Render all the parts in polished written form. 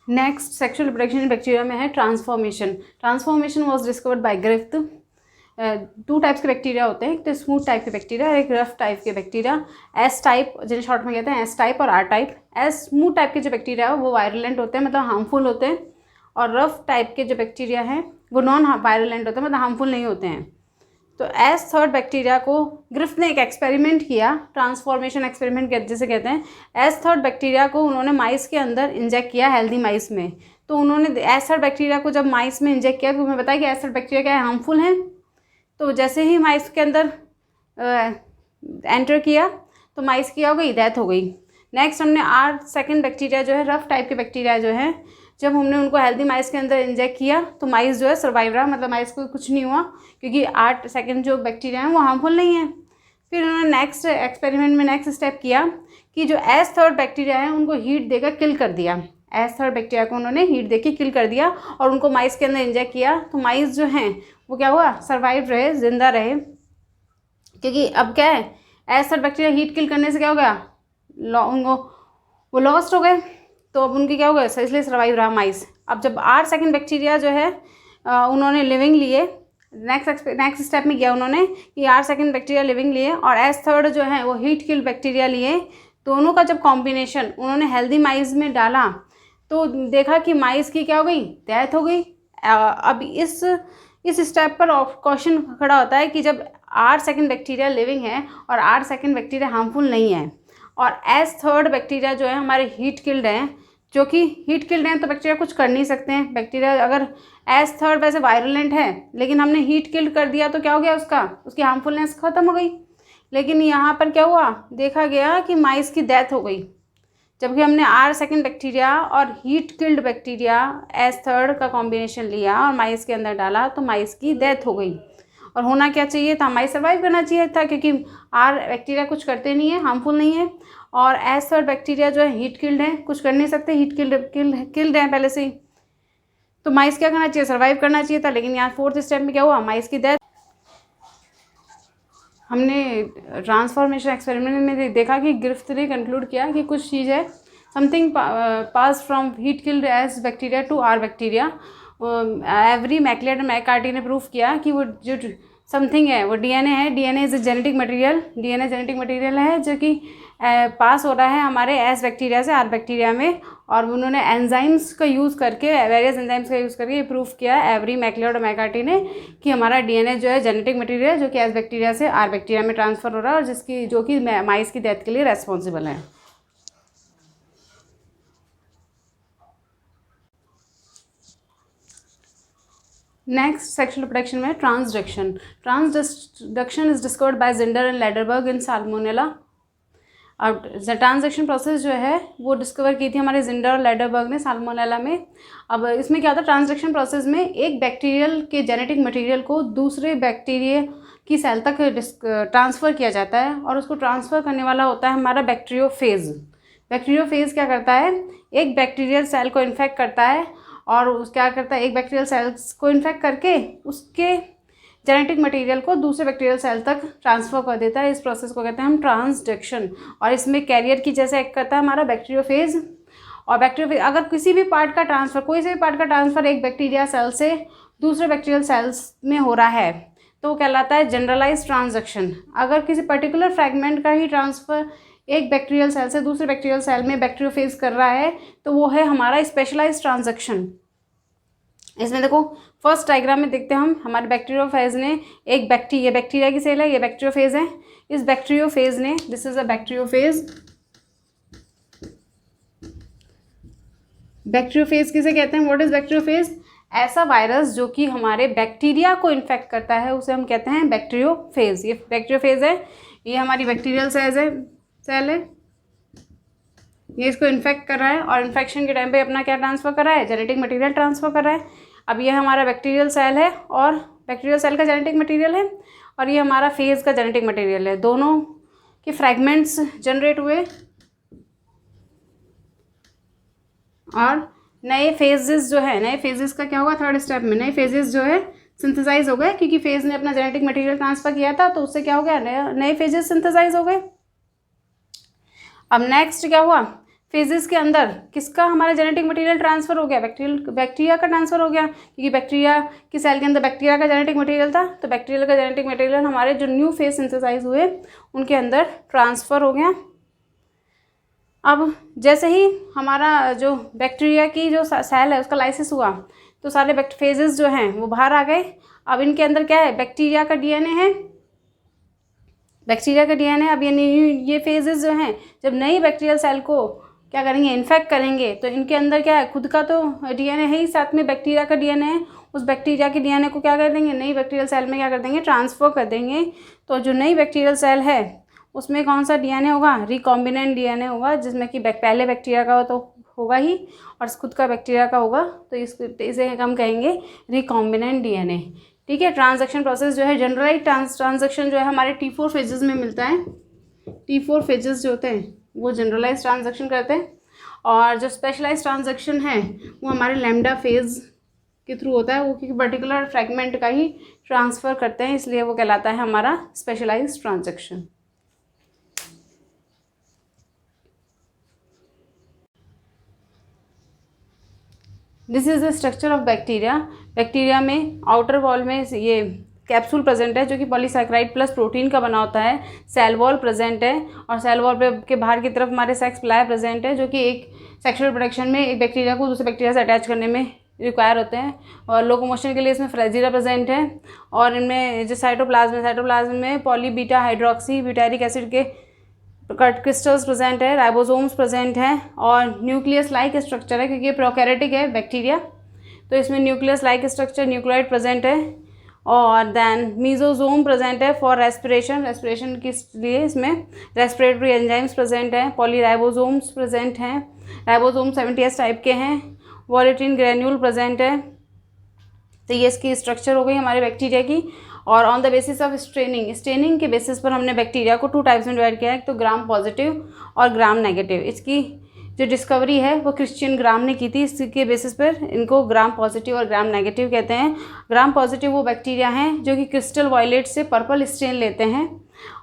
Next sexual reproduction in bacteria में है transformation. Transformation was discovered by Griffith. 2 types के bacteria होते हैं, एक तो स्मूथ टाइप के बैक्टीरिया और एक रफ टाइप के बैक्टीरिया। एस टाइप जिन्हें शॉर्ट में कहते हैं एस टाइप और R type. S smooth type के जो बैक्टीरिया है वो वायरुलेंट होते हैं, मतलब हार्मफुल होते हैं, और रफ टाइप के जो बैक्टीरिया हैं वो नॉन वायरुलेंट होते हैं, मतलब हार्मफुल नहीं होते हैं। तो एस थर्ड बैक्टीरिया को ग्रिफ्थ ने एक एक्सपेरिमेंट किया, ट्रांसफॉर्मेशन एक्सपेरिमेंट जिसे कहते हैं। एस थर्ड बैक्टीरिया को उन्होंने माइस के अंदर इंजेक्ट किया, हेल्दी माइस में। तो उन्होंने एस थर्ड बैक्टीरिया को जब माइस में इंजेक्ट किया तो उन्हें बताया कि एस थर्ड बैक्टीरिया क्या है, हार्मफुल है। तो जैसे ही माइस के अंदर एंटर किया तो माइस की हो गई, डेथ हो गई। नेक्स्ट हमने आर सेकेंड बैक्टीरिया जो है, रफ टाइप के बैक्टीरिया जो है, जब हमने उनको हेल्दी माइस के अंदर इंजेक्ट किया तो माइस जो है सर्वाइव रहा, मतलब माइस को कुछ नहीं हुआ, क्योंकि आर सेकेंड जो बैक्टीरिया हैं वो हार्मफुल नहीं है। फिर उन्होंने नेक्स्ट एक्सपेरिमेंट में नेक्स्ट स्टेप किया कि जो एस थर्ड बैक्टीरिया है उनको हीट देकर किल कर दिया। एस थर्ड बैक्टीरिया को उन्होंने हीट देकर किल कर दिया और उनको माइस के अंदर इंजेक्ट किया, तो माइस जो हैं वो क्या हुआ, सर्वाइव रहे, जिंदा रहे। क्योंकि अब क्या है, S third bacteria heat kill करने से क्या हो गया, उनको वो लॉस्ट हो गए, तो अब उनके क्या हो गया, इसलिए सर्वाइव रहा माइस। अब जब आर सेकेंड बैक्टीरिया जो है उन्होंने लिविंग लिए, नेक्स्ट स्टेप में किया उन्होंने कि आर सेकेंड बैक्टीरिया लिविंग लिए और एस थर्ड जो है वो हीट किल बैक्टीरिया लिए। दोनों का जब कॉम्बिनेशन उन्होंने हेल्दी माइस में डाला तो देखा कि माइस की क्या हो गई, डेथ हो गई। अब इस स्टेप पर क्वेश्चन खड़ा होता है कि जब आर सेकेंड बैक्टीरिया लिविंग है और आर सेकेंड बैक्टीरिया हार्मफुल नहीं है और एस थर्ड बैक्टीरिया जो है हमारे हीट किल्ड हैं, जो कि हीट किल्ड हैं तो बैक्टीरिया कुछ कर नहीं सकते हैं। बैक्टीरिया अगर एस थर्ड वैसे वायरुलेंट है लेकिन हमने हीट किल्ड कर दिया तो क्या हो गया, उसकी हार्मफुलनेस ख़त्म हो गई। लेकिन यहाँ पर क्या हुआ, देखा गया कि माइस की डेथ हो गई, जबकि हमने आर सेकेंड बैक्टीरिया और heat killed bacteria S third का कॉम्बिनेशन लिया और माइस के अंदर डाला तो माइस की डेथ हो गई। और होना क्या चाहिए था, माइस सर्वाइव करना चाहिए था, क्योंकि आर बैक्टीरिया कुछ करते नहीं है, हार्मफुल नहीं है, और एस थर्ड बैक्टीरिया जो है हीट किल्ड है, कुछ कर नहीं सकते, हीट किल्ड है पहले से ही। तो माइस क्या करना चाहिए, सर्वाइव करना चाहिए था। लेकिन यहाँ फोर्थ स्टेप में क्या हुआ, माइस की डेथ। हमने ट्रांसफॉर्मेशन एक्सपेरिमेंट में देखा कि ग्रिफ्थ ने कंक्लूड किया कि कुछ चीज़ है, something pass from heat killed S bacteria to R bacteria. Avery MacLeod और मैकार्टी ने प्रूफ किया कि वो जो समथिंग है वो डीएनए है। DNA is a genetic material, DNA genetic material है जो कि पास हो रहा है हमारे एस बैक्टीरिया से आर बैक्टीरिया में। और उन्होंने एंजाइम्स का यूज़ करके, वेरियस एंजाइम्स का यूज़ करके ये प्रूफ किया एवरी मैकलेट और मैकार्टी ने कि हमारा डीएनए जो है जेनेटिक मटेरियल जो कि एस बैक्टीरिया से आर बैक्टीरिया में ट्रांसफ़र हो रहा है और जो कि माइस की डेथ के लिए रेस्पॉन्सिबल है। नेक्स्ट सेक्सुअल रिप्रोडक्शन में transduction. Transduction is discovered by Zinder and Lederberg in salmonella. अब ट्रांसडक्शन प्रोसेस जो है वो डिस्कवर की थी हमारे जिंडर और लेडरबर्ग ने साल्मोनेला में। अब इसमें क्या होता है, ट्रांसडक्शन प्रोसेस में एक बैक्टीरियल के जेनेटिक मटेरियल को दूसरे बैक्टीरिया की सेल तक ट्रांसफ़र किया जाता है और उसको ट्रांसफ़र करने वाला होता है हमारा बैक्टीरियोफेज। बैक्टीरियोफेज क्या करता है, एक बैक्टीरियल सेल को इन्फेक्ट करता है और क्या करता है, एक बैक्टीरियल सेल्स को इन्फेक्ट करके उसके जेनेटिक मटेरियल को दूसरे बैक्टीरियल सेल तक ट्रांसफ़र कर देता है। इस प्रोसेस को कहते हैं हम ट्रांसडक्शन। और इसमें कैरियर की जैसे एक्ट करता है हमारा बैक्टीरियोफेज। और बैक्टीरियोफेज अगर किसी भी पार्ट का ट्रांसफ़र, कोई से भी पार्ट का ट्रांसफ़र एक बैक्टीरिया सेल से दूसरे बैक्टीरियल सेल्स में हो रहा है तो वो कहलाता है जनरलाइज ट्रांसडक्शन। अगर किसी पर्टिकुलर फ्रैगमेंट का ही ट्रांसफ़र एक बैक्टीरियल सेल से दूसरे बैक्टीरियल सेल में बैक्टीरियोफेज कर रहा है तो वो है हमारा स्पेशलाइज ट्रांसडक्शन। इसमें देखो फर्स्ट डायग्राम में देखते हैं हम, हमारे बैक्टीरियोफेज ने एक बैक्टीरिया की सेल है, ये बैक्टीरियोफेज है। इस बैक्टीरियोफेज ने, this is a bacteriophage. Bacteriophage किसे कहते हैं, व्हाट इज बैक्टीरियोफेज, ऐसा वायरस जो कि हमारे बैक्टीरिया को इन्फेक्ट करता है उसे हम कहते हैं बैक्टीरियोफेज। ये बैक्टीरियोफेज है, ये हमारी बैक्टीरियल सेल है, ये इसको इन्फेक्ट कर रहा है और इन्फेक्शन के टाइम पे अपना क्या ट्रांसफ़र कर रहा है, जेनेटिक मटेरियल ट्रांसफ़र कर रहा है। अब ये हमारा बैक्टीरियल सेल है और बैक्टीरियल सेल का जेनेटिक मटेरियल है और ये हमारा फेज का जेनेटिक मटेरियल है। दोनों के फ्रैगमेंट्स जनरेट हुए और नए फेजेस जो है, नए फेजेस का क्या होगा, थर्ड स्टेप में नए फेजेस जो है सिंथेसाइज हो गए, क्योंकि फेज ने अपना जेनेटिक मटेरियल ट्रांसफ़र किया था तो उससे क्या हो गया, नए फेजेस सिंथेसाइज हो गए। अब नेक्स्ट क्या हुआ, फेजेस के अंदर किसका हमारा जेनेटिक मटेरियल ट्रांसफ़र हो गया, बैक्टीरिया का ट्रांसफ़र हो गया, क्योंकि बैक्टीरिया की सेल के अंदर बैक्टीरिया का जेनेटिक मटेरियल था, तो बैक्टीरिया का जेनेटिक मटेरियल हमारे जो न्यू फेज सिंथेसाइज हुए उनके अंदर ट्रांसफ़र हो गया। अब जैसे ही हमारा जो बैक्टीरिया की जो सेल है उसका लाइसिस हुआ तो सारे फेजेस जो हैं वो बाहर आ गए। अब इनके अंदर क्या है, बैक्टीरिया का डीएनए है, बैक्टीरिया का डीएनए। अब ये फेजेस जो हैं जब नई बैक्टीरियल सेल को क्या करेंगे, इन्फेक्ट करेंगे, तो इनके अंदर क्या है, खुद का तो डीएनए है ही, साथ में बैक्टीरिया का डीएनए है। उस बैक्टीरिया के डीएनए को क्या कर देंगे, नई बैक्टीरियल सेल में क्या कर देंगे, ट्रांसफ़र कर देंगे। तो जो नई बैक्टीरियल सेल है उसमें कौन सा डीएनए होगा, रिकॉम्बिनेंट डीएनए होगा, जिसमें कि पहले बैक्टीरिया का तो होगा ही और खुद का बैक्टीरिया का होगा, तो इसे हम कहेंगे रिकॉम्बिनेंट डीएनए। ठीक है। ट्रांजैक्शन प्रोसेस जो है, जनरलाइज ट्रांजैक्शन जो है हमारे T4 फेजेस में मिलता है। T4 फेजेस जो होते हैं वो जनरलाइज ट्रांजैक्शन करते हैं, और जो स्पेशलाइज ट्रांजैक्शन है वो हमारे लैम्डा फेज के थ्रू होता है। वो किसी पर्टिकुलर फ्रैगमेंट का ही ट्रांसफ़र करते हैं, इसलिए वो कहलाता है हमारा specialize transaction. This is the structure of bacteria. Bacteria में आउटर वॉल में ये कैप्सूल प्रेजेंट है जो कि पॉलीसैकेराइड प्लस प्रोटीन का बना होता है। सेल वॉल प्रेजेंट है, और सेल वॉल के बाहर की तरफ हमारे सेक्स प्लाई प्रेजेंट है, जो कि एक सेक्सुअल प्रोडक्शन में एक बैक्टीरिया को दूसरे बैक्टीरिया से अटैच करने में रिक्वायर होते हैं। और लोकोमोशन के लिए इसमें फ्लैजीला प्रेजेंट है, और इनमें जो साइटोप्लाज्म में poly beta hydroxy butyric acid के क्रिस्टल्स प्रेजेंट है, राइबोसोम्स प्रेजेंट हैं, और न्यूक्लियस लाइक स्ट्रक्चर है, क्योंकि ये प्रोकैरियोटिक है बैक्टीरिया, तो इसमें nucleus like structure, nucleoid present है। और देन मीजोजोम प्रेजेंट है फॉर रेस्पिरेशन के लिए इसमें रेस्पिरेटरी एंजाइम्स प्रेजेंट हैं। पॉलीराइबोसोम्स प्रेजेंट हैं, राइबोसोम 70S टाइप के हैं। वॉलेटिन ग्रेन्यूल प्रेजेंट है। तो ये इसकी स्ट्रक्चर हो गई हमारे बैक्टीरिया की। और on the basis of staining के बेसिस पर हमने बैक्टीरिया को 2 टाइप्स में डिवाइड किया है, एक तो ग्राम पॉजिटिव और ग्राम नेगेटिव। इसकी जो डिस्कवरी है वो क्रिश्चियन ग्राम ने की थी, इसके बेसिस पर इनको ग्राम पॉजिटिव और ग्राम नेगेटिव कहते हैं। ग्राम पॉजिटिव वो बैक्टीरिया हैं जो कि क्रिस्टल वायलेट से पर्पल स्टेन लेते हैं,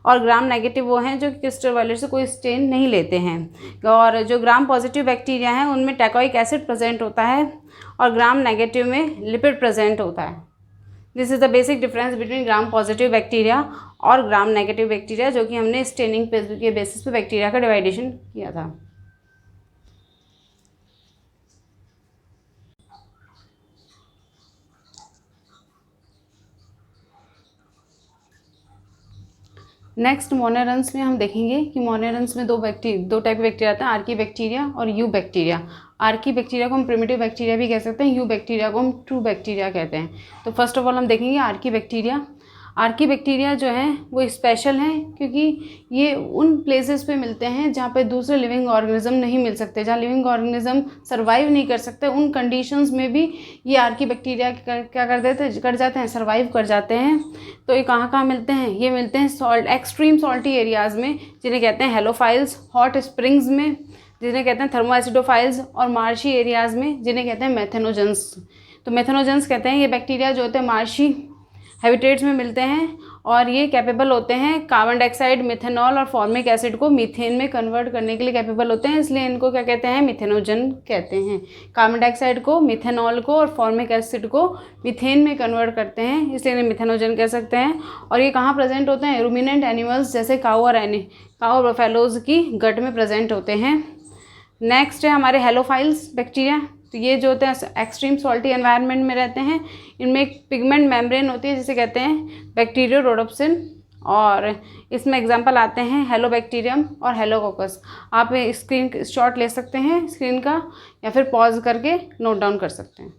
और ग्राम नेगेटिव वो हैं जो कि क्रिस्टल वायलेट से कोई स्टेन नहीं लेते हैं। और जो ग्राम पॉजिटिव बैक्टीरिया हैं उनमें टैकोइक एसिड प्रेजेंट होता है, और ग्राम नेगेटिव में लिपिड प्रेजेंट होता है। This is the basic difference between gram positive bacteria और ग्राम नेगेटिव बैक्टीरिया, जो कि हमने स्टेनिंग के बेसिस पे बैक्टीरिया का डिवाइडेशन किया था। नेक्स्ट मोनेरन्स में हम देखेंगे कि मोनेरन्स में दो टाइप के बैक्टीरिया आते हैं, आर्की बैक्टीरिया और यू बैक्टीरिया। आर्की बैक्टीरिया को हम प्रिमिटिव बैक्टीरिया भी कह सकते हैं, यू बैक्टीरिया को हम ट्रू बैक्टीरिया कहते हैं। तो फर्स्ट ऑफ ऑल हम देखेंगे आर्की बैक्टीरिया। आर्की बैक्टीरिया जो हैं वो स्पेशल हैं क्योंकि ये उन प्लेसेस पे मिलते हैं जहाँ पे दूसरे लिविंग ऑर्गेनिज्म नहीं मिल सकते, जहाँ लिविंग ऑर्गेनिज्म सर्वाइव नहीं कर सकते, उन कंडीशंस में भी ये आर्की बैक्टीरिया क्या कर जाते हैं, सर्वाइव कर जाते हैं। तो ये कहाँ मिलते हैं, ये मिलते हैं एक्सट्रीम सॉल्टी एरियाज़ में, जिन्हें कहते हैं हेलोफाइल्स, हॉट स्प्रिंग्स में जिन्हें कहते हैं थर्मोएसिडोफाइल्स, और मार्शी एरियाज़ में जिन्हें कहते हैं मेथेनोजेंस। तो मेथेनोजेंस कहते हैं ये बैक्टीरिया जो होते हैं मार्शी हैबिटेट्स में मिलते हैं, और ये कैपेबल होते हैं कार्बन डाइऑक्साइड, मिथेनॉल और फॉर्मिक एसिड को मीथेन में कन्वर्ट करने के लिए कैपेबल होते हैं, इसलिए इनको क्या कहते हैं, मिथेनोजन कहते हैं। कार्बन डाइऑक्साइड को, मिथेनॉल को और फॉर्मिक एसिड को मीथेन में कन्वर्ट करते हैं, इसलिए इन्हें मिथेनोजन कह सकते हैं। और ये कहाँ प्रेजेंट होते हैं, रूमिनेंट एनिमल्स जैसे काऊ और बफेलोज की गट में प्रेजेंट होते हैं। नेक्स्ट है हमारे हेलोफाइल्स बैक्टीरिया। तो ये जो होते हैं एक्सट्रीम सॉल्टी एनवायरनमेंट में रहते हैं, इनमें एक पिगमेंट मेम्ब्रेन होती है जिसे कहते हैं बैक्टीरियोरोडोप्सिन, और इसमें एग्जांपल आते हैं हेलोबैक्टीरियम और हेलोकोकस। आप स्क्रीन शॉट ले सकते हैं स्क्रीन का, या फिर पॉज करके नोट डाउन कर सकते हैं।